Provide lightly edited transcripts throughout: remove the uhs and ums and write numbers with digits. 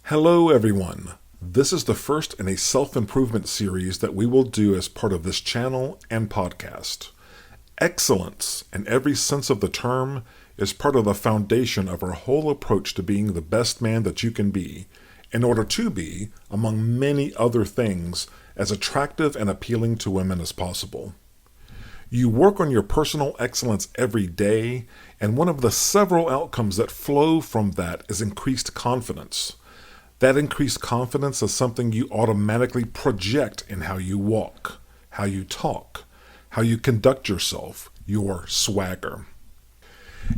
Hello everyone. This is the first in a self-improvement series that we will do as part of this channel and podcast. Excellence, in every sense of the term, is part of the foundation of our whole approach to being the best man that you can be, in order to be, among many other things, as attractive and appealing to women as possible. You work on your personal excellence every day, and one of the several outcomes that flow from that is increased confidence. That increased confidence is something you automatically project in how you walk, how you talk, how you conduct yourself, your swagger.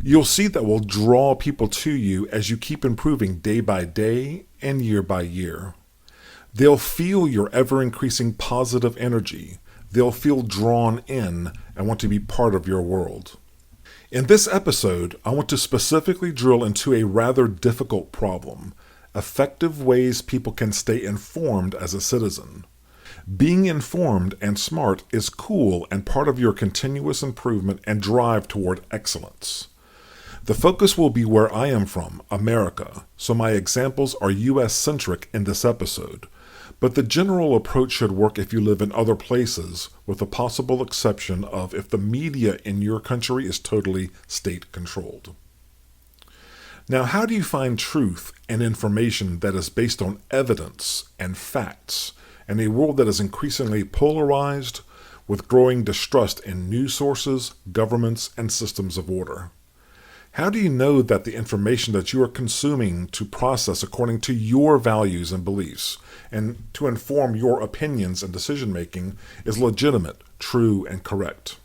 You'll see that will draw people to you as you keep improving day by day and year by year. They'll feel your ever-increasing positive energy. They'll feel drawn in and want to be part of your world. In this episode, I want to specifically drill into a rather difficult problem: effective ways people can stay informed as a citizen. Being informed and smart is cool and part of your continuous improvement and drive toward excellence. The focus will be where I am from, America, so my examples are US-centric in this episode, but the general approach should work if you live in other places, with the possible exception of if the media in your country is totally state-controlled. Now, how do you find truth and information that is based on evidence and facts in a world that is increasingly polarized, with growing distrust in news sources, governments, and systems of order? How do you know that the information that you are consuming to process according to your values and beliefs and to inform your opinions and decision-making is legitimate, true, and correct?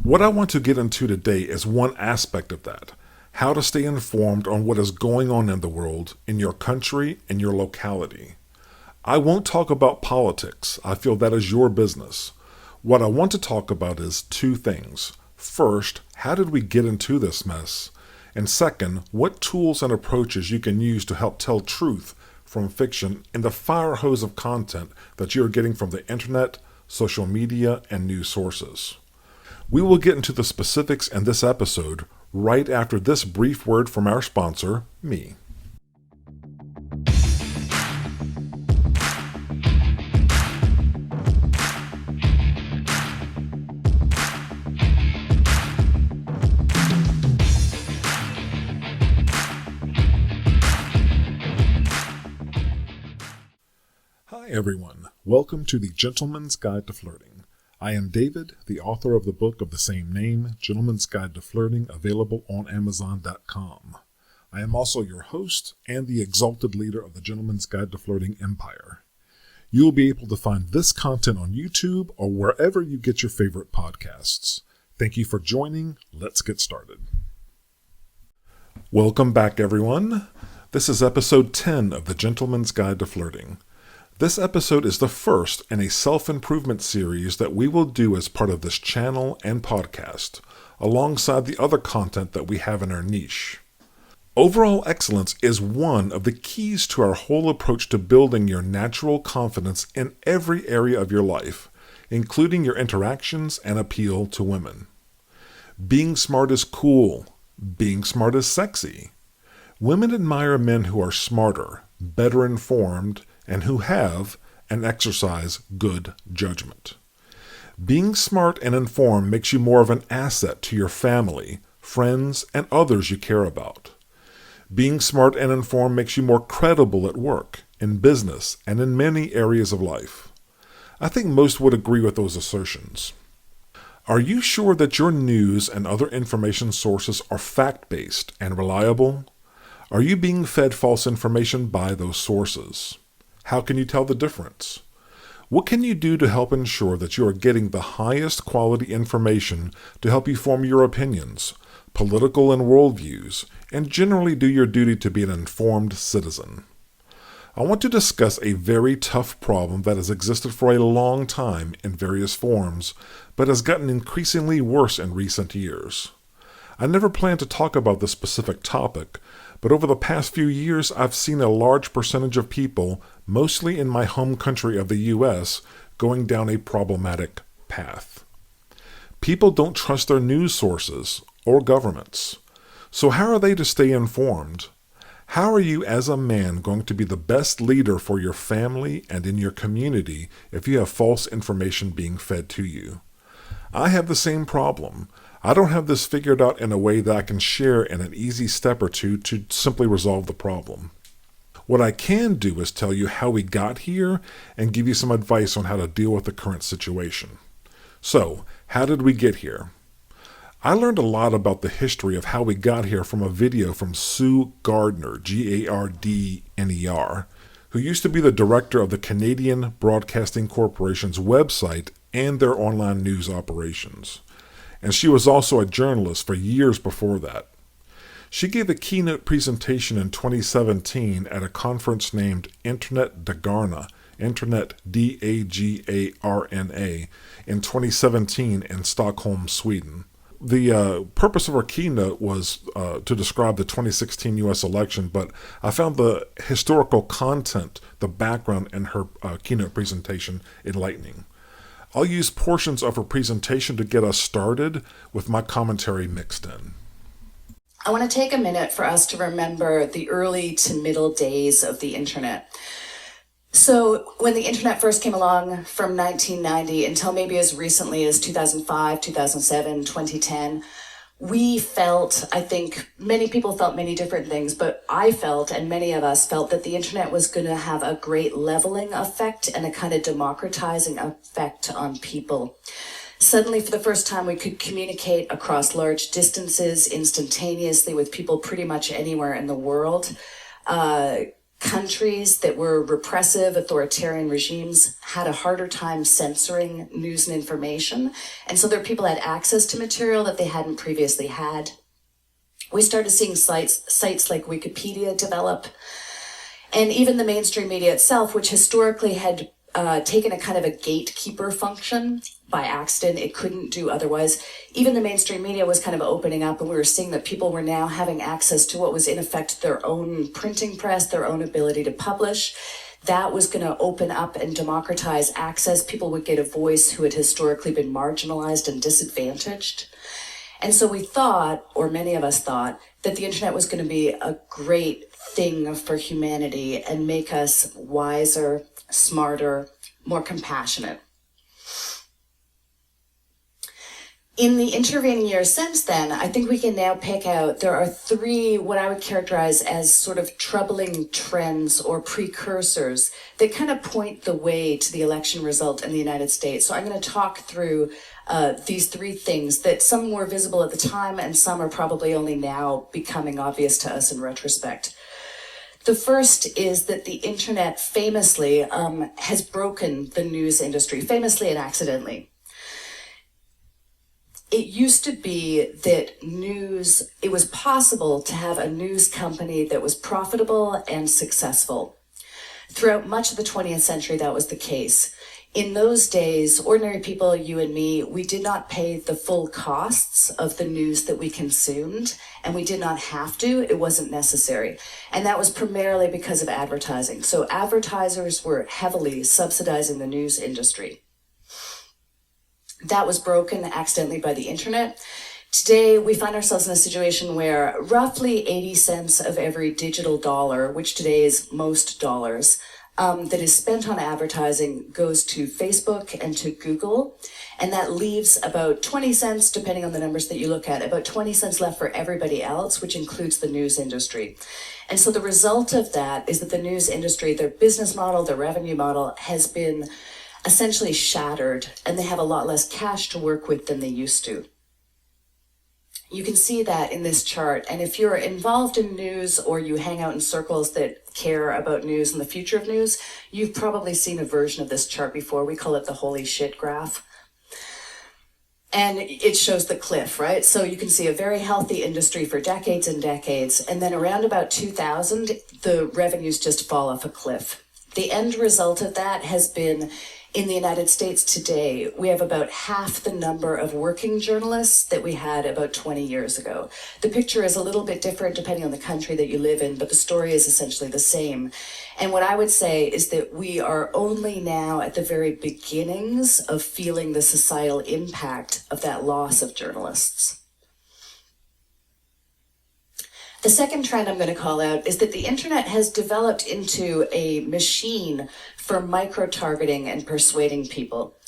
What I want to get into today is one aspect of that: how to stay informed on what is going on in the world, in your country, and your locality. I won't talk about politics. I feel that is your business. What I want to talk about is two things. First, how did we get into this mess? And second, what tools and approaches you can use to help tell truth from fiction in the fire hose of content that you're getting from the internet, social media, and news sources. We will get into the specifics in this episode right after this brief word from our sponsor, me. Hi everyone, welcome to the Gentleman's Guide to Flirting. I am David, the author of the book of the same name, Gentleman's Guide to Flirting, available on Amazon.com. I am also your host and the exalted leader of the Gentleman's Guide to Flirting empire. You will be able to find this content on YouTube or wherever you get your favorite podcasts. Thank you for joining. Let's get started. Welcome back, everyone. This is episode 10 of the Gentleman's Guide to Flirting. This episode is the first in a self-improvement series that we will do as part of this channel and podcast, alongside the other content that we have in our niche. Overall excellence is one of the keys to our whole approach to building your natural confidence in every area of your life, including your interactions and appeal to women. Being smart is cool. Being smart is sexy. Women admire men who are smarter, better informed, and who have and exercise good judgment. Being smart and informed makes you more of an asset to your family, friends, and others you care about. Being smart and informed makes you more credible at work, in business, and in many areas of life. I think most would agree with those assertions. Are you sure that your news and other information sources are fact-based and reliable? Are you being fed false information by those sources? How can you tell the difference? What can you do to help ensure that you are getting the highest quality information to help you form your opinions, political and worldviews, and generally do your duty to be an informed citizen? I want to discuss a very tough problem that has existed for a long time in various forms, but has gotten increasingly worse in recent years. I never planned to talk about this specific topic, but over the past few years I've seen a large percentage of people, mostly in my home country of the US, going down a problematic path. People don't trust their news sources or governments. So how are they to stay informed? How are you as a man going to be the best leader for your family and in your community if you have false information being fed to you? I have the same problem. I don't have this figured out in a way that I can share in an easy step or two to simply resolve the problem. What I can do is tell you how we got here and give you some advice on how to deal with the current situation. So, how did we get here? I learned a lot about the history of how we got here from a video from Sue Gardner, Gardner, who used to be the director of the Canadian Broadcasting Corporation's website and their online news operations. And she was also a journalist for years before that. She gave a keynote presentation in 2017 at a conference named Internet Dagarna, Internet Dagarna, in 2017 in Stockholm, Sweden. The purpose of her keynote was to describe the 2016 U.S. election, but I found the historical content, the background in her keynote presentation enlightening. I'll use portions of her presentation to get us started with my commentary mixed in. I want to take a minute for us to remember the early to middle days of the internet. So when the internet first came along from 1990 until maybe as recently as 2005, 2007, 2010, we felt, I think many people felt many different things, but I felt, and many of us felt, that the internet was going to have a great leveling effect and a kind of democratizing effect on people. Suddenly, for the first time, we could communicate across large distances instantaneously with people pretty much anywhere in the world. Countries that were repressive, authoritarian regimes had a harder time censoring news and information. And so their people had access to material that they hadn't previously had. We started seeing sites like Wikipedia develop. And even the mainstream media itself, which historically had taken a kind of a gatekeeper function by accident, it couldn't do otherwise. Even the mainstream media was kind of opening up, and we were seeing that people were now having access to what was in effect their own printing press, their own ability to publish. That was going to open up and democratize access. People would get a voice who had historically been marginalized and disadvantaged. And so we thought, or many of us thought, that the internet was going to be a great thing for humanity and make us wiser, smarter, more compassionate. In the intervening years since then, I think we can now pick out, there are three, what I would characterize as sort of troubling trends or precursors that kind of point the way to the election result in the United States. So I'm going to talk through these three things that some were visible at the time and some are probably only now becoming obvious to us in retrospect. The first is that the internet famously has broken the news industry, famously and accidentally. It used to be that it was possible to have a news company that was profitable and successful. Throughout much of the 20th century, that was the case. In those days, ordinary people, you and me, we did not pay the full costs of the news that we consumed, and we did not have to. It wasn't necessary. And that was primarily because of advertising. So advertisers were heavily subsidizing the news industry. That was broken accidentally by the internet. Today, we find ourselves in a situation where roughly 80 cents of every digital dollar, which today is most dollars, that is spent on advertising goes to Facebook and to Google. And that leaves about 20 cents, depending on the numbers that you look at, about 20 cents left for everybody else, which includes the news industry. And so the result of that is that the news industry, their business model, their revenue model has been essentially shattered, and they have a lot less cash to work with than they used to. You can see that in this chart, and if you're involved in news or you hang out in circles that care about news and the future of news, you've probably seen a version of this chart before. We call it the holy shit graph. And it shows the cliff, right? So you can see a very healthy industry for decades and decades, and then around about 2000, the revenues just fall off a cliff. The end result of that has been, in the United States today, we have about half the number of working journalists that we had about 20 years ago. The picture is a little bit different depending on the country that you live in, but the story is essentially the same. And what I would say is that we are only now at the very beginnings of feeling the societal impact of that loss of journalists. The second trend I'm going to call out is that the internet has developed into a machine for micro-targeting and persuading people.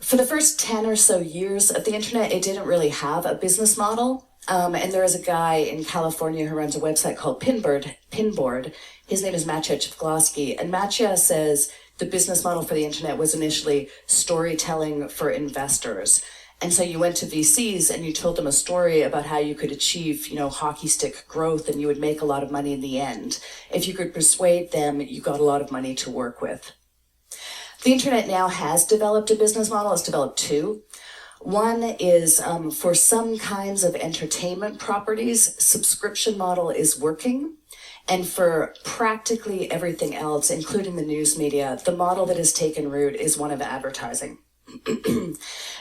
For the first 10 or so years of the internet, it didn't really have a business model. And there is a guy in California who runs a website called Pinboard. His name is Matja Czafglowski. And Matja says the business model for the internet was initially storytelling for investors. And so you went to VCs and you told them a story about how you could achieve, hockey stick growth, and you would make a lot of money in the end. If you could persuade them, you got a lot of money to work with. The internet now has developed a business model. It's developed two. One is for some kinds of entertainment properties, subscription model is working. And for practically everything else, including the news media, the model that has taken root is one of advertising.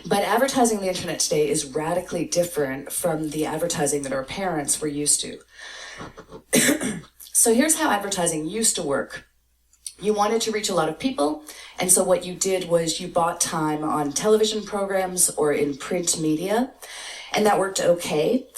But advertising on the internet today is radically different from the advertising that our parents were used to. So here's how advertising used to work. You wanted to reach a lot of people, and so what you did was you bought time on television programs or in print media, and that worked okay.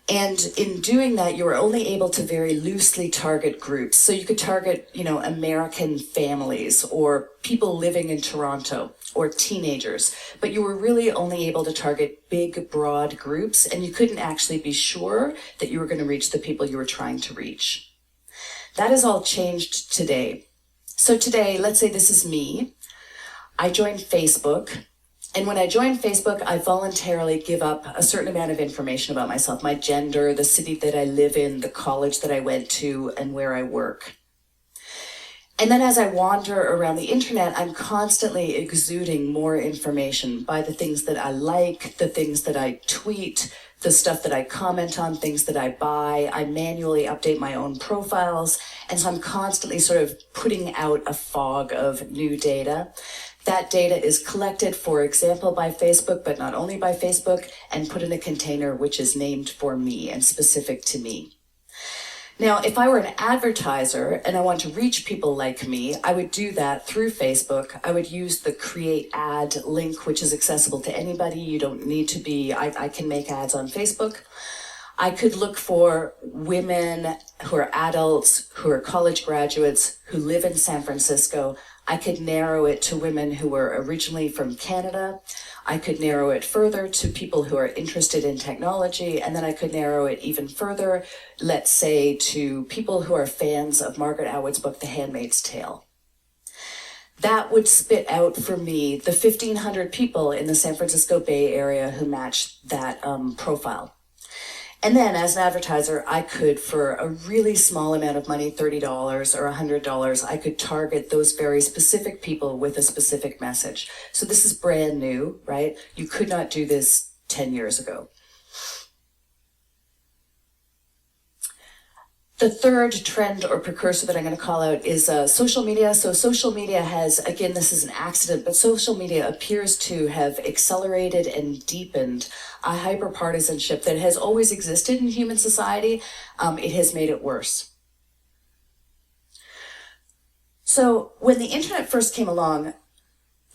And in doing that, you were only able to very loosely target groups. So you could target, American families or people living in Toronto or teenagers, but you were really only able to target big, broad groups, and you couldn't actually be sure that you were going to reach the people you were trying to reach. That has all changed today. So today, let's say this is me. I joined Facebook. And when I join Facebook, I voluntarily give up a certain amount of information about myself, my gender, the city that I live in, the college that I went to, and where I work. And then as I wander around the internet, I'm constantly exuding more information by the things that I like, the things that I tweet, the stuff that I comment on, things that I buy. I manually update my own profiles. And so I'm constantly sort of putting out a fog of new data. That data is collected, for example, by Facebook, but not only by Facebook, and put in a container which is named for me and specific to me. Now, if I were an advertiser and I want to reach people like me, I would do that through Facebook. I would use the create ad link, which is accessible to anybody. You don't need to be, I can make ads on Facebook. I could look for women who are adults, who are college graduates, who live in San Francisco. I could narrow it to women who were originally from Canada. I could narrow it further to people who are interested in technology. And then I could narrow it even further, let's say, to people who are fans of Margaret Atwood's book, The Handmaid's Tale. That would spit out for me the 1,500 people in the San Francisco Bay Area who match that profile. And then as an advertiser, I could, for a really small amount of money, $30 or $100, I could target those very specific people with a specific message. So this is brand new, right? You could not do this 10 years ago. The third trend or precursor that I'm going to call out is social media. So social media has, again, this is an accident, but social media appears to have accelerated and deepened a hyper-partisanship that has always existed in human society. It has made it worse. So when the internet first came along,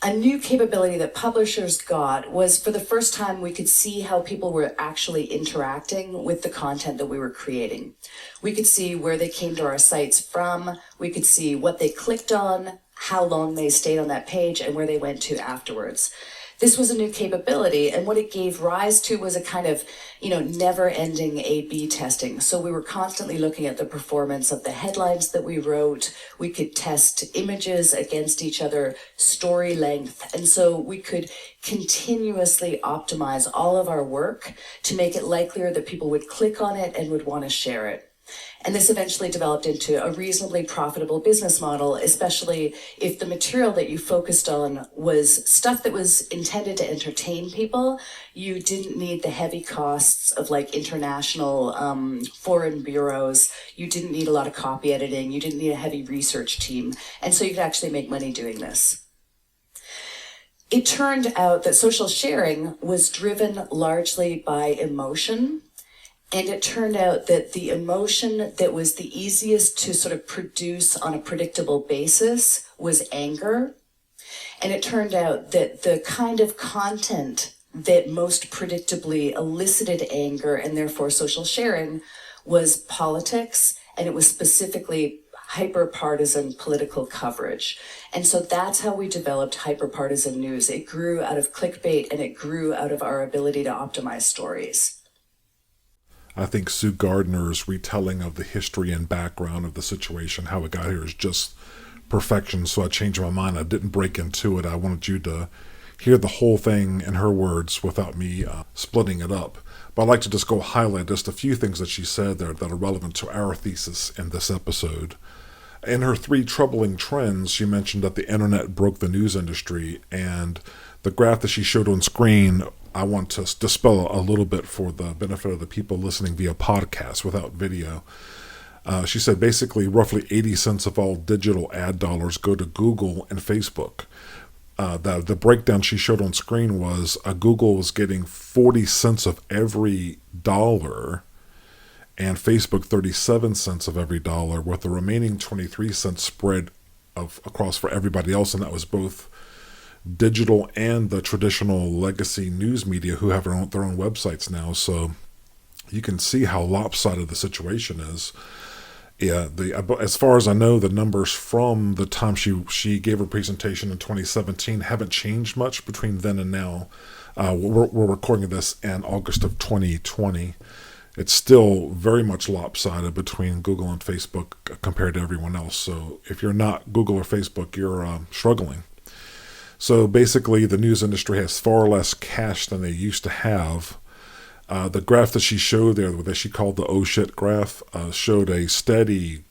a new capability that publishers got was, for the first time, we could see how people were actually interacting with the content that we were creating. We could see where they came to our sites from. We could see what they clicked on, how long they stayed on that page, and where they went to afterwards. This was a new capability, and what it gave rise to was a kind of, never-ending A/B testing. So we were constantly looking at the performance of the headlines that we wrote. We could test images against each other, story length, and so we could continuously optimize all of our work to make it likelier that people would click on it and would want to share it. And this eventually developed into a reasonably profitable business model, especially if the material that you focused on was stuff that was intended to entertain people. You didn't need the heavy costs of international foreign bureaus. You didn't need a lot of copy editing. You didn't need a heavy research team. And so you could actually make money doing this. It turned out that social sharing was driven largely by emotion. And it turned out that the emotion that was the easiest to sort of produce on a predictable basis was anger. And it turned out that the kind of content that most predictably elicited anger and therefore social sharing was politics, and it was specifically hyper-partisan political coverage. And so that's how we developed hyper-partisan news. It grew out of clickbait, and it grew out of our ability to optimize stories. I think Sue Gardner's retelling of the history and background of the situation, how it got here, is just perfection. So I changed my mind. I didn't break into it. I wanted you to hear the whole thing in her words without me splitting it up. But I'd like to just go highlight just a few things that she said there that are relevant to our thesis in this episode. In her 3 troubling trends, she mentioned that the internet broke the news industry, and the graph that she showed on screen, I want to dispel a little bit for the benefit of the people listening via podcast without video. She said basically roughly 80 cents of all digital ad dollars go to Google and Facebook. The breakdown she showed on screen was Google was getting 40 cents of every dollar, and Facebook 37 cents of every dollar, with the remaining 23 cents spread across for everybody else, and that was both digital and the traditional legacy news media who have their own websites now. So you can see how lopsided the situation is. Yeah, as far as I know, the numbers from the time she gave her presentation in 2017 haven't changed much between then and now. We're recording this in August of 2020. It's still very much lopsided between Google and Facebook compared to everyone else. So if you're not Google or Facebook, you're struggling. So basically, the news industry has far less cash than they used to have. The graph that she showed there, that she called the oh shit graph, showed a steady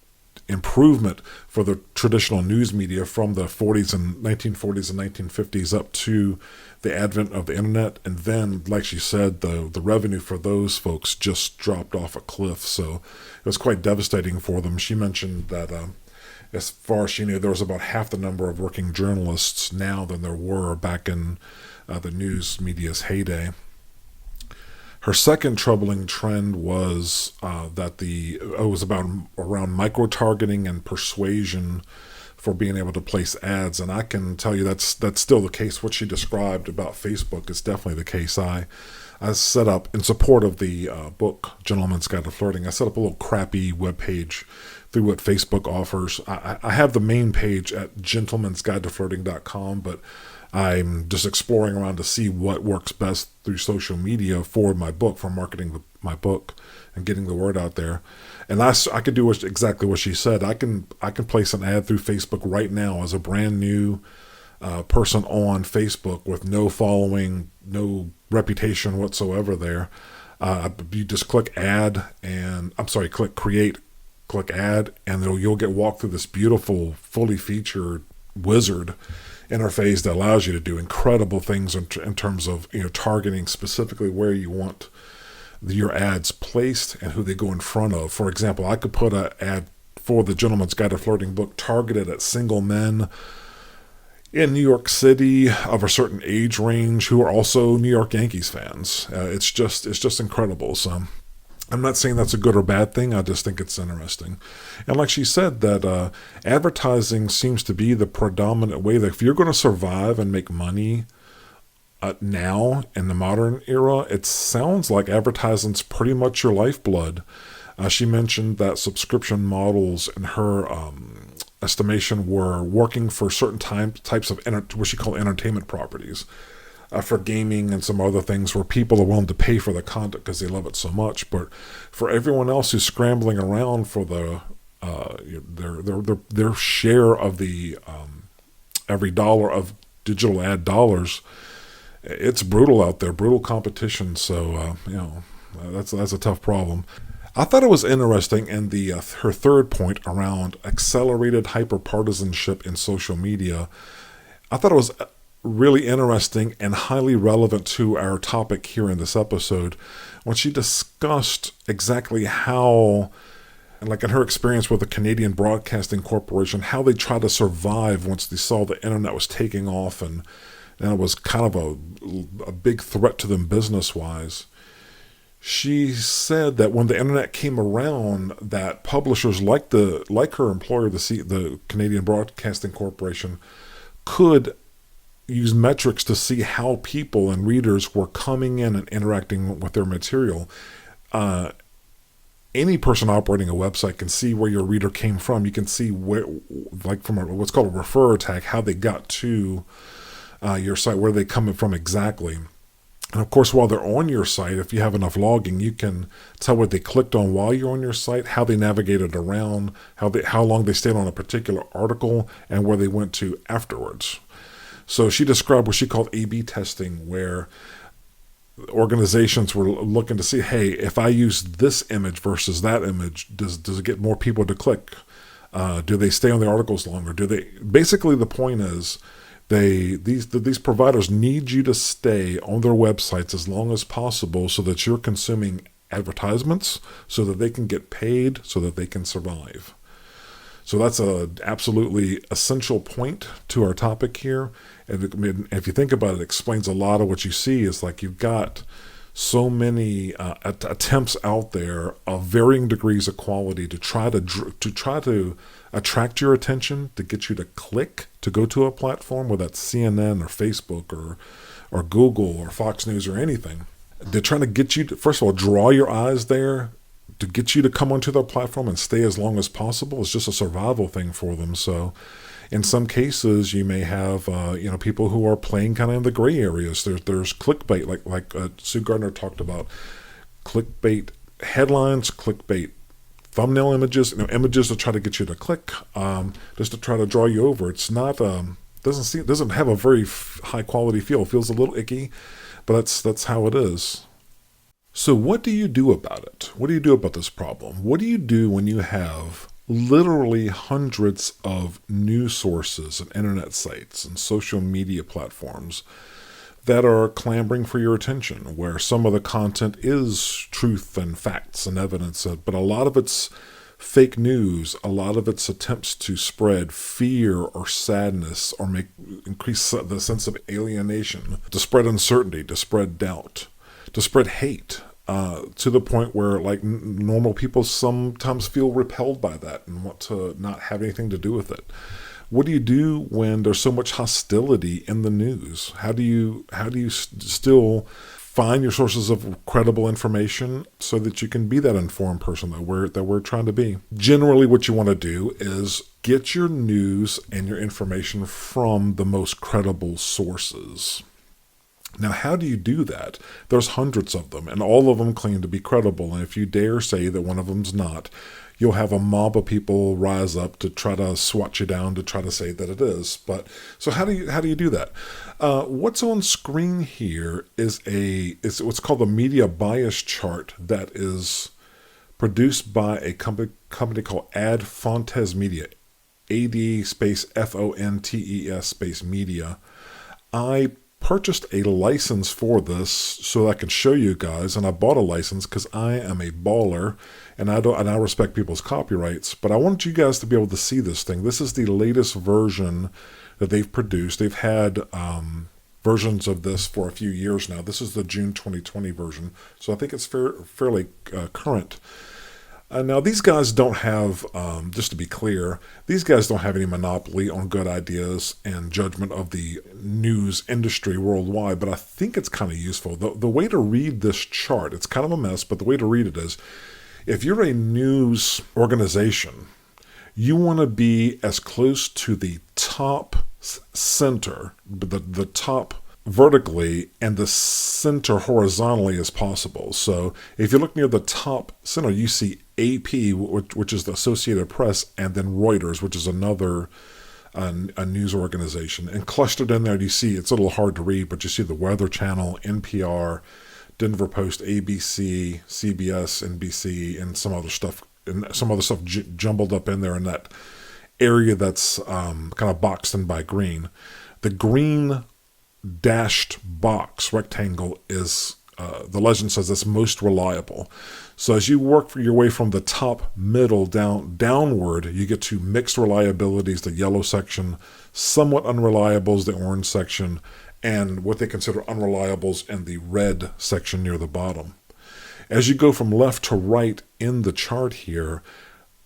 improvement for the traditional news media from the 1940s and 1950s up to the advent of the internet. And then, like she said, the revenue for those folks just dropped off a cliff. So it was quite devastating for them. She mentioned that as far as she knew, there was about half the number of working journalists now than there were back in the news media's heyday. Her second troubling trend was that it was around micro-targeting and persuasion for being able to place ads. And I can tell you that's still the case. What she described about Facebook is definitely the case. I set up, in support of the book, Gentleman's Guide to Flirting, I set up a little crappy webpage through what Facebook offers. I have the main page at gentlemansguidetoflirting.com, but I'm just exploring around to see what works best through social media for my book, for marketing my book and getting the word out there. And I could do exactly what she said. I can place an ad through Facebook right now as a brand new person on Facebook with no following, no reputation whatsoever there. You just click click create, click ad, and you'll get walked through this beautiful, fully featured wizard interface that allows you to do incredible things in terms of targeting specifically where you want your ads placed and who they go in front of. For example, I could put an ad for the Gentleman's Guide to Flirting book targeted at single men in New York City of a certain age range who are also New York Yankees fans. It's just incredible. So I'm not saying that's a good or bad thing. I just think it's interesting. And like she said, that advertising seems to be the predominant way that if you're going to survive and make money now in the modern era, it sounds like advertising's pretty much your lifeblood. She mentioned that subscription models in her estimation were working for certain types of what she called entertainment properties. For gaming and some other things where people are willing to pay for the content because they love it so much. But for everyone else who's scrambling around for their share of the every dollar of digital ad dollars, it's brutal out there, brutal competition. So that's a tough problem. I thought it was interesting in her third point around accelerated hyperpartisanship in social media. I thought it was really interesting and highly relevant to our topic here in this episode when she discussed exactly how, like in her experience with the Canadian Broadcasting Corporation, how they tried to survive once they saw the internet was taking off and it was kind of a big threat to them business-wise. She said that when the internet came around, that publishers like her employer, the Canadian Broadcasting Corporation, could use metrics to see how people and readers were coming in and interacting with their material. any person operating a website can see where your reader came from. You can see where, like from what's called a referrer tag, how they got to your site, where they come from exactly. And of course, while they're on your site, if you have enough logging, you can tell what they clicked on while you're on your site, how they navigated around, how long they stayed on a particular article, and where they went to afterwards. So she described what she called A/B testing, where organizations were looking to see, hey, if I use this image versus that image, does it get more people to click? Do they stay on the articles longer? Basically, the point is, these providers need you to stay on their websites as long as possible so that you're consuming advertisements, so that they can get paid, so that they can survive. So that's a absolutely essential point to our topic here. And if you think about it, it explains a lot of what you see. Is like you've got so many attempts out there of varying degrees of quality to try to attract your attention, to get you to click to go to a platform, whether that's CNN or Facebook or Google or Fox News or anything. They're trying to get you to, first of all, draw your eyes there, to get you to come onto their platform and stay as long as possible. It's just a survival thing for them. So in some cases, you may have people who are playing kind of in the gray areas. There's clickbait, like Sue Gardner talked about, clickbait headlines, clickbait thumbnail images, images to try to get you to click, just to try to draw you over. It's not doesn't have a very high quality feel. It feels a little icky, but that's how it is. So what do you do about it? What do you do about this problem? What do you do when you have literally hundreds of news sources and internet sites and social media platforms that are clamoring for your attention, where some of the content is truth and facts and evidence, but a lot of it's fake news, a lot of it's attempts to spread fear or sadness or increase the sense of alienation, to spread uncertainty, to spread doubt, to spread hate, to the point where normal people sometimes feel repelled by that and want to not have anything to do with it. What do you do when there's so much hostility in the news? How do you still find your sources of credible information so that you can be that informed person that we're trying to be? Generally, what you want to do is get your news and your information from the most credible sources. Now, how do you do that? There's hundreds of them, and all of them claim to be credible. And if you dare say that one of them's not, you'll have a mob of people rise up to try to swat you down, to try to say that it is. But so how do you do that? What's on screen here is what's called a media bias chart that is produced by a company called Ad Fontes Media, AD space FONTES space media. I purchased a license for this so I can show you guys, and I bought a license because I am a baller and I respect people's copyrights, but I want you guys to be able to see this thing. This is the latest version that they've produced. They've had versions of this for a few years now. This is the June 2020 version, so I think it's fairly current. Now, these guys don't have, just to be clear, these guys don't have any monopoly on good ideas and judgment of the news industry worldwide, but I think it's kind of useful. The way to read this chart, it's kind of a mess, but the way to read it is, if you're a news organization, you want to be as close to the top center, the top vertically and the center horizontally as possible. So if you look near the top center, you see AP, which is the Associated Press, and then Reuters, which is another a news organization. And clustered in there, you see, it's a little hard to read, but you see the Weather Channel, NPR, Denver Post, ABC, CBS, NBC, and some other stuff jumbled up in there in that area that's kind of boxed in by green. The green dashed box rectangle is the legend says it's most reliable. So as you work your way from the top, middle, downward, you get to mixed reliabilities, the yellow section, somewhat unreliables, the orange section, and what they consider unreliables in the red section near the bottom. As you go from left to right in the chart here,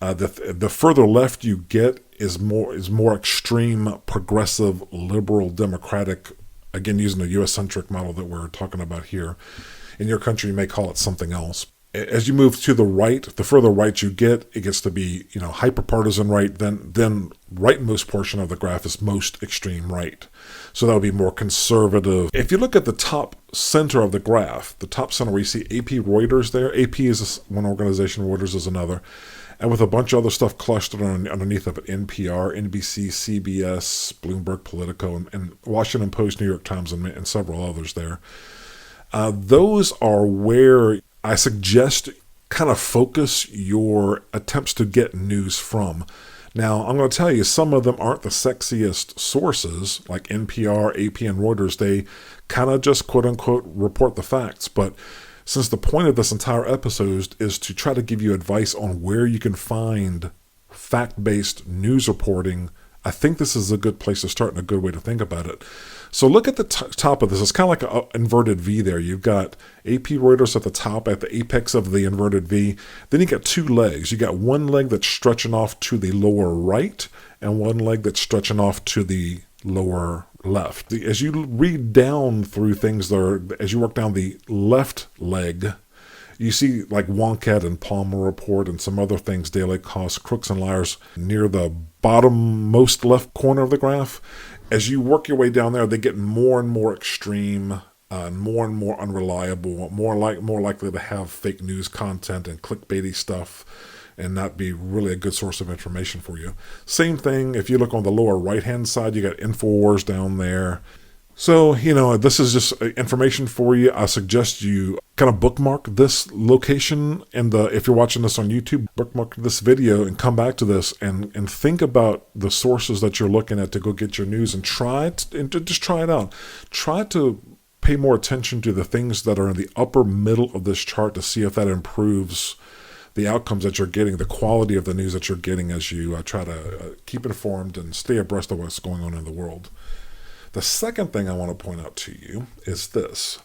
the further left you get is more extreme, progressive, liberal, democratic. Again, using the U.S.-centric model that we're talking about here. In your country, you may call it something else. As you move to the right, the further right you get, it gets to be, hyper-partisan right. Then rightmost portion of the graph is most extreme right. So that would be more conservative. If you look at the top center of the graph, the top center where you see AP Reuters there, AP is one organization, Reuters is another, and with a bunch of other stuff clustered underneath of it, NPR, NBC, CBS, Bloomberg, Politico, and Washington Post, New York Times, and several others there. Those are where I suggest kind of focus your attempts to get news from. Now, I'm going to tell you, some of them aren't the sexiest sources, like NPR, AP, and Reuters. They kind of just, quote-unquote, report the facts. But since the point of this entire episode is to try to give you advice on where you can find fact-based news reporting, I think this is a good place to start and a good way to think about it. So look at the top of this. It's kind of like an inverted V there. You've got AP Reuters at the top, at the apex of the inverted V. Then you got two legs. You got one leg that's stretching off to the lower right and one leg that's stretching off to the lower left. As you read down through things, as you work down the left leg, you see like Wonkette and Palmer Report and some other things, Daily Cost, Crooks and Liars, near the bottom-most left corner of the graph. As you work your way down there, they get more and more extreme, and more unreliable, more likely to have fake news content and clickbaity stuff and not be really a good source of information for you. Same thing, if you look on the lower right-hand side, you got InfoWars down there. So, this is just information for you. I suggest you kind of bookmark this location, and if you're watching this on YouTube, bookmark this video and come back to this and think about the sources that you're looking at to go get your news and just try it out. Try to pay more attention to the things that are in the upper middle of this chart to see if that improves the outcomes that you're getting, the quality of the news that you're getting as you try to keep informed and stay abreast of what's going on in the world. The second thing I want to point out to you is this.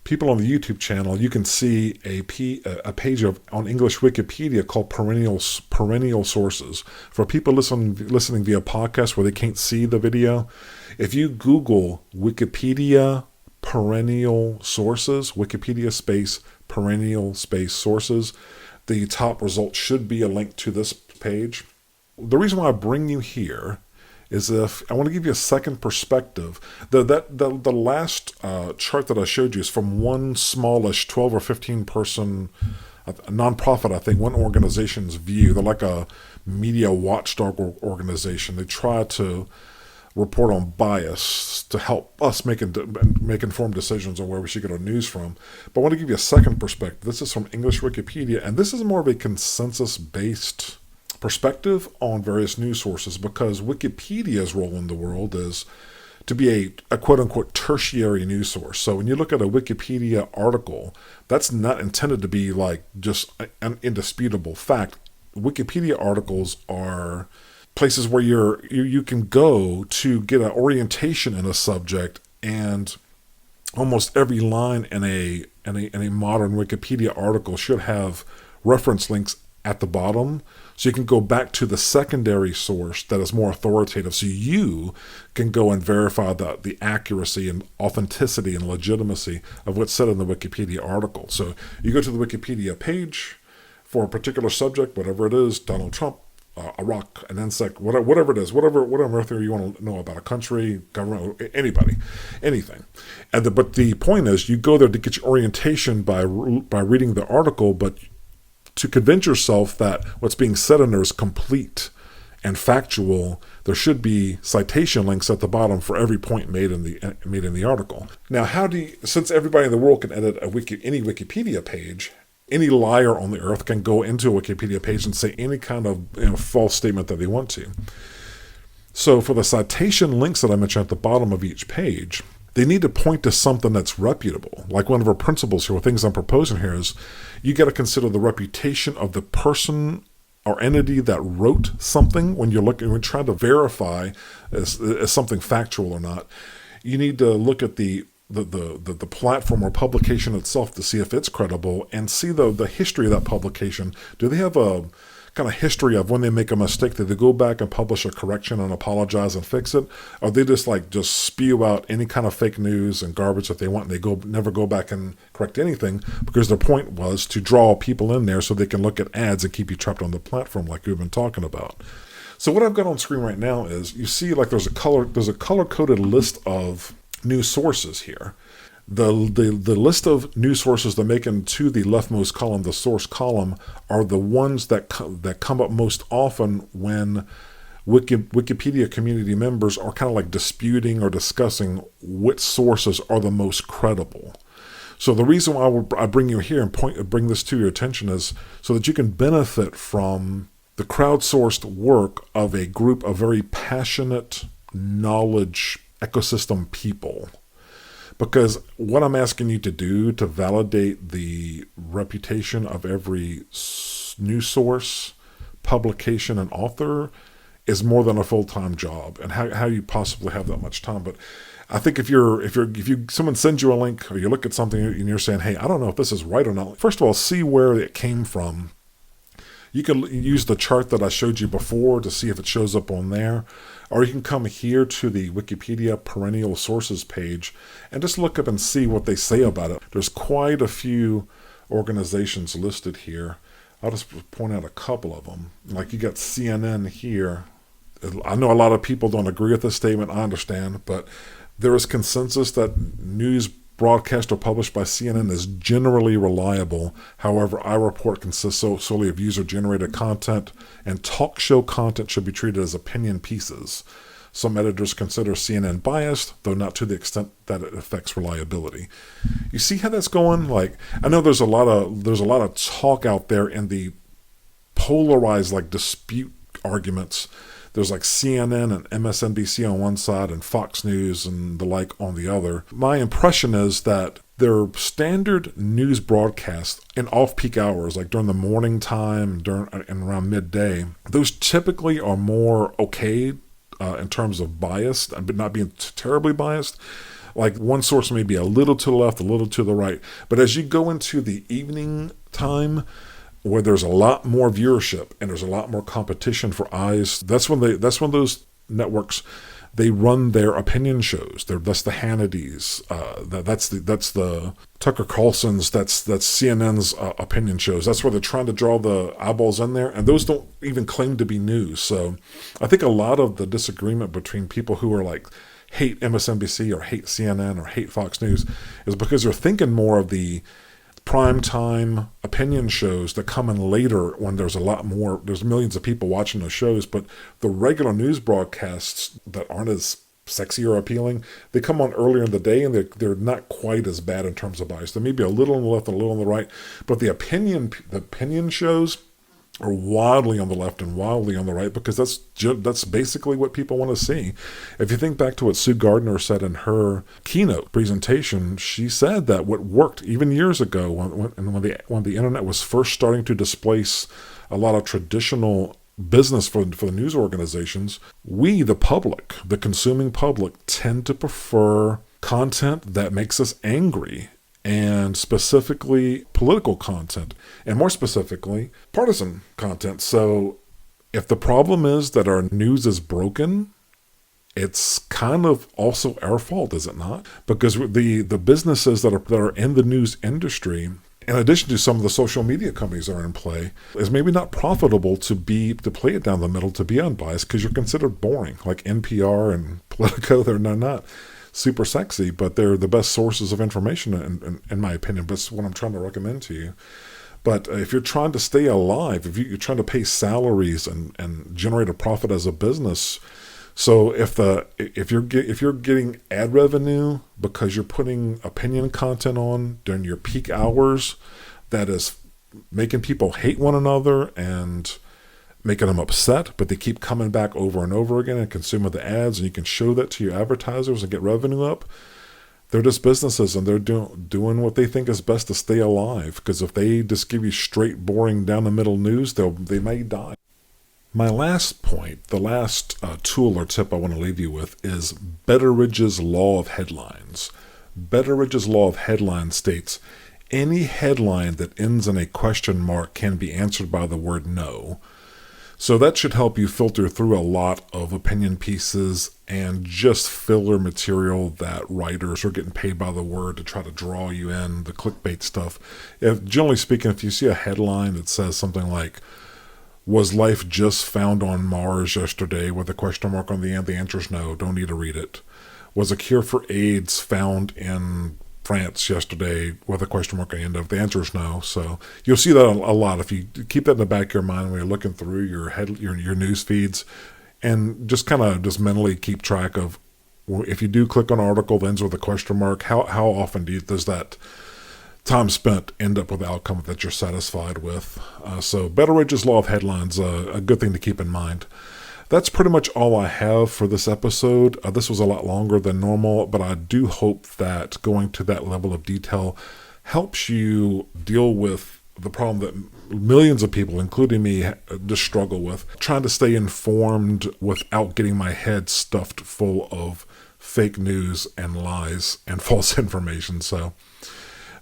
People on the YouTube channel, you can see a page on English Wikipedia called Perennial Sources. For people listening via podcast where they can't see the video, if you Google Wikipedia Perennial Sources, Wikipedia space Perennial space Sources, the top result should be a link to this page. The reason why I bring you here is if I want to give you a second perspective. The last chart that I showed you is from one smallish 12 or 15 person nonprofit, I think, one organization's view. They're like a media watchdog organization. They try to report on bias to help us make informed decisions on where we should get our news from. But I want to give you a second perspective. This is from English Wikipedia, and this is more of a consensus-based perspective on various news sources, because Wikipedia's role in the world is to be a quote-unquote tertiary news source. So when you look at a Wikipedia article, that's not intended to be like just an indisputable fact. Wikipedia articles are places where you can go to get an orientation in a subject, and almost every line in a modern Wikipedia article should have reference links at the bottom, so you can go back to the secondary source that is more authoritative, so you can go and verify the accuracy and authenticity and legitimacy of what's said in the Wikipedia article. So you go to the Wikipedia page for a particular subject, whatever it is, Donald Trump, a rock, an insect, whatever it is, whatever earth you want to know about a country, government, anybody, anything. But the point is, you go there to get your orientation by reading the article, but to convince yourself that what's being said in there is complete and factual, there should be citation links at the bottom for every point made in the article. Now, since everybody in the world can edit any Wikipedia page, any liar on the earth can go into a Wikipedia page and say any kind of false statement that they want to. So for the citation links that I mentioned at the bottom of each page, they need to point to something that's reputable. Like one of our principles here, things I'm proposing here is you got to consider the reputation of the person or entity that wrote something when you're trying to verify as something factual or not. You need to look at the platform or publication itself to see if it's credible and see the history of that publication. Do they have a kind of history of when they make a mistake? Do they go back and publish a correction and apologize and fix it? Or they just spew out any kind of fake news and garbage that they want, and they never go back and correct anything, because their point was to draw people in there so they can look at ads and keep you trapped on the platform like we've been talking about. So what I've got on screen right now is, you see like there's a color-coded list of news sources here. The list of news sources that make into the leftmost column, the source column, are the ones that come up most often when Wikipedia community members are kind of like disputing or discussing which sources are the most credible. So the reason why I bring you here and bring this to your attention is so that you can benefit from the crowdsourced work of a group of very passionate knowledge ecosystem people. Because what I'm asking you to do to validate the reputation of every news source, publication, and author is more than a full-time job. And how you possibly have that much time? But I think if someone sends you a link or you look at something and you're saying, hey, I don't know if this is right or not. First of all, see where it came from. You can use the chart that I showed you before to see if it shows up on there. Or you can come here to the Wikipedia perennial sources page and just look up and see what they say about it. There's quite a few organizations listed here. I'll just point out a couple of them. Like you got CNN here. I know a lot of people don't agree with this statement, I understand, but there is consensus that news broadcast or published by CNN is generally reliable. However, our report consists solely of user-generated content, and talk show content should be treated as opinion pieces. Some editors consider CNN biased, though not to the extent that it affects reliability. You see how that's going? Like, I know there's a lot of talk out there in the polarized dispute arguments. There's CNN and MSNBC on one side and Fox News and the like on the other. My impression is that their standard news broadcasts in off-peak hours, like during the morning time and around midday, those typically are more okay in terms of bias, but not being terribly biased. Like one source may be a little to the left, a little to the right. But as you go into the evening time, where there's a lot more viewership and there's a lot more competition for eyes, that's when those networks, they run their opinion shows. That's the Hannitys, that's the Tucker Carlson's, that's CNN's opinion shows. That's where they're trying to draw the eyeballs in there, and those don't even claim to be news. So I think a lot of the disagreement between people who are hate MSNBC or hate CNN or hate Fox News is because they're thinking more of the primetime opinion shows that come in later when there's millions of people watching those shows, but the regular news broadcasts that aren't as sexy or appealing, they come on earlier in the day and they're not quite as bad in terms of bias. There may be a little on the left and a little on the right, but the opinion shows are wildly on the left and wildly on the right, because that's basically what people want to see. If you think back to what Sue Gardner said in her keynote presentation, she said that what worked even years ago when the internet was first starting to displace a lot of traditional business for the news organizations, we, the public, the consuming public, tend to prefer content that makes us angry, and specifically political content, and more specifically partisan content. So if the problem is that our news is broken, it's kind of also our fault, is it not? Because the businesses that are in the news industry, in addition to some of the social media companies that are in play, is maybe not profitable to play it down the middle, to be unbiased, because you're considered boring. Like NPR and Politico, they're not super sexy, but they're the best sources of information in my opinion. But it's what I'm trying to recommend to you. But if you're trying to stay alive, if you're trying to pay salaries and generate a profit as a business, so if you're getting ad revenue because you're putting opinion content on during your peak hours, that is making people hate one another and making them upset, but they keep coming back over and over again and consuming the ads, and you can show that to your advertisers and get revenue up, they're just businesses, and they're doing what they think is best to stay alive. Because if they just give you straight, boring, down-the-middle news, they may die. My last point, the last tool or tip I want to leave you with is Betteridge's Law of Headlines. Betteridge's Law of Headlines states, any headline that ends in a question mark can be answered by the word no. So that should help you filter through a lot of opinion pieces and just filler material that writers are getting paid by the word to try to draw you in, the clickbait stuff. Generally speaking, if you see a headline that says something like, "Was life just found on Mars yesterday?" with a question mark on the end, the answer is no. Don't need to read it. "Was a cure for AIDS found in France yesterday?" with a question mark at the end of, the answer is no. So you'll see that a lot if you keep that in the back of your mind when you're looking through your news feeds, and just kind of just mentally keep track of, if you do click on an article that ends with a question mark, how often does that time spent end up with an outcome that you're satisfied with. So Betteridge's law of headlines, a good thing to keep in mind. That's pretty much all I have for this episode. This was a lot longer than normal, but I do hope that going to that level of detail helps you deal with the problem that millions of people, including me, just struggle with, trying to stay informed without getting my head stuffed full of fake news and lies and false information. So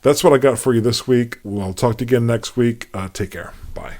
that's what I got for you this week. We'll talk to you again next week. Take care. Bye.